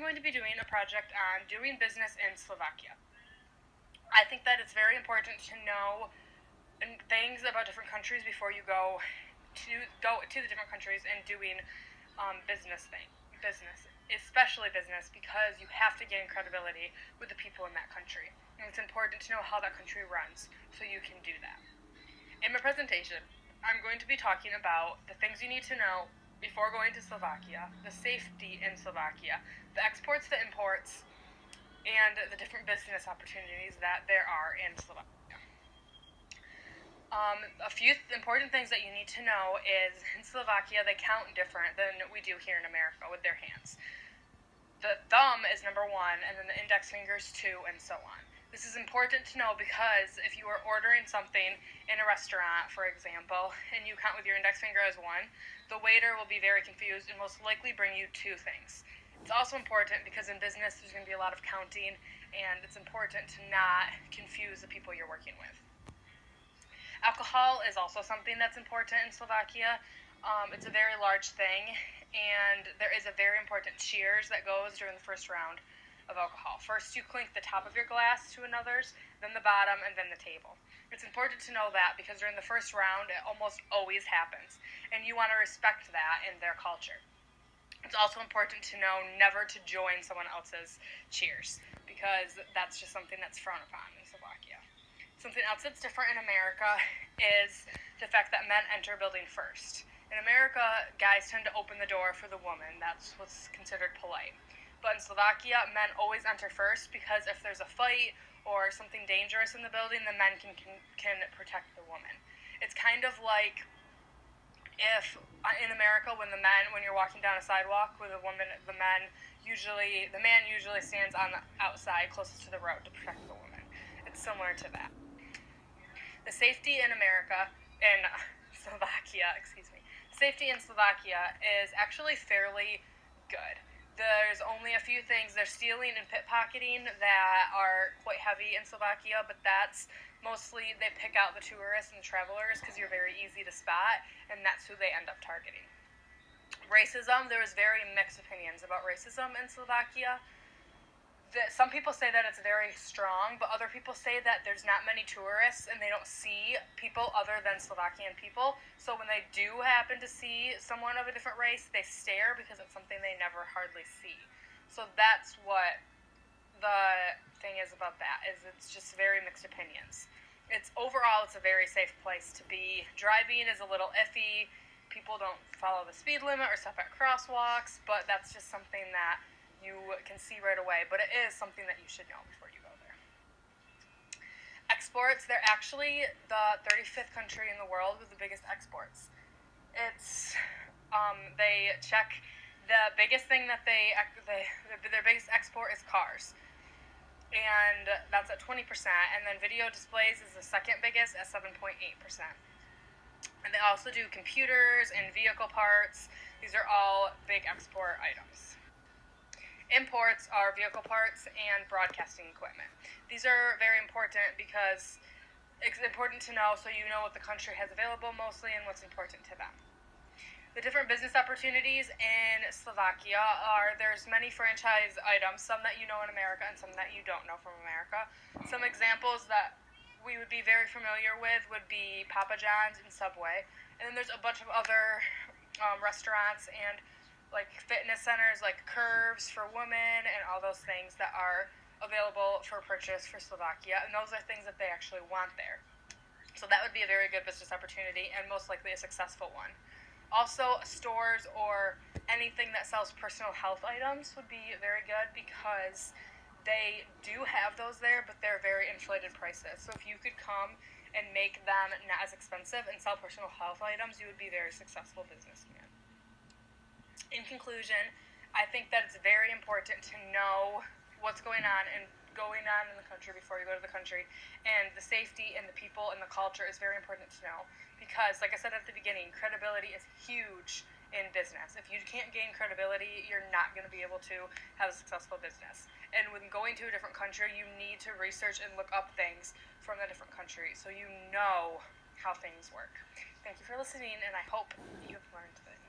going to be doing a project on doing business in Slovakia. I think that it's very important to know things about different countries before you go to the different countries and doing business, especially business, because you have to gain credibility with the people in that country. And it's important to know how that country runs so you can do that. In my presentation, I'm going to be talking about the things you need to know before going to Slovakia, the safety in Slovakia, the exports, the imports, and the different business opportunities that there are in Slovakia. A few important things that you need to know is in Slovakia they count different than we do here in America with their hands. The thumb is number 1, and then the index fingers 2, and so on. This is important to know because if you are ordering something in a restaurant, for example, and you count with your index finger as 1, the waiter will be very confused and most likely bring you 2 things. It's also important because in business there's going to be a lot of counting, and it's important to not confuse the people you're working with. Alcohol is also something that's important in Slovakia. It's a very large thing, and there is a very important cheers that goes during the first round of alcohol. First, you clink the top of your glass to another's, then the bottom, and then the table. It's important to know that because during the first round, it almost always happens, and you want to respect that in their culture. It's also important to know never to join someone else's cheers, because that's just something that's frowned upon in Slovakia. Something else that's different in America is the fact that men enter a building first. In America, guys tend to open the door for the woman. That's what's considered polite. But in Slovakia, men always enter first because if there's a fight or something dangerous in the building, the men can protect the woman. It's kind of like if in America when you're walking down a sidewalk with a woman, the man usually stands on the outside closest to the road to protect the woman. It's similar to that. The safety in Safety in Slovakia is actually fairly good. There's only a few things. There's stealing and pickpocketing that are quite heavy in Slovakia, but that's mostly they pick out the tourists and travelers because you're very easy to spot, and that's who they end up targeting. Racism, there was very mixed opinions about racism in Slovakia. Some people say that it's very strong, but other people say that there's not many tourists and they don't see people other than Slovakian people. So when they do happen to see someone of a different race, they stare because it's something they never hardly see. So that's what the thing is about that, is it's just very mixed opinions. Overall, it's a very safe place to be. Driving is a little iffy. People don't follow the speed limit or stop at crosswalks, but that's just something that you can see right away, but it is something that you should know before you go there. Exports, they're actually the 35th country in the world with the biggest exports. They check the biggest thing that their biggest export is cars, and that's at 20%, and then video displays is the second biggest at 7.8%. And they also do computers and vehicle parts. These are all big export items. Imports are vehicle parts and broadcasting equipment. These are very important because it's important to know so you know what the country has available mostly and what's important to them. The different business opportunities in Slovakia there's many franchise items, some that you know in America and some that you don't know from America. Some examples that we would be very familiar with would be Papa John's and Subway. And then there's a bunch of other restaurants and like fitness centers like Curves for women and all those things that are available for purchase for Slovakia, and those are things that they actually want there. So that would be a very good business opportunity and most likely a successful one. Also, stores or anything that sells personal health items would be very good because they do have those there, but they're very inflated prices. So if you could come and make them not as expensive and sell personal health items, you would be a very successful businessman. In conclusion, I think that it's very important to know what's going on in the country before you go to the country, and the safety and the people and the culture is very important to know because, like I said at the beginning, credibility is huge in business. If you can't gain credibility, you're not going to be able to have a successful business. And when going to a different country, you need to research and look up things from the different countries so you know how things work. Thank you for listening, and I hope you have learned this.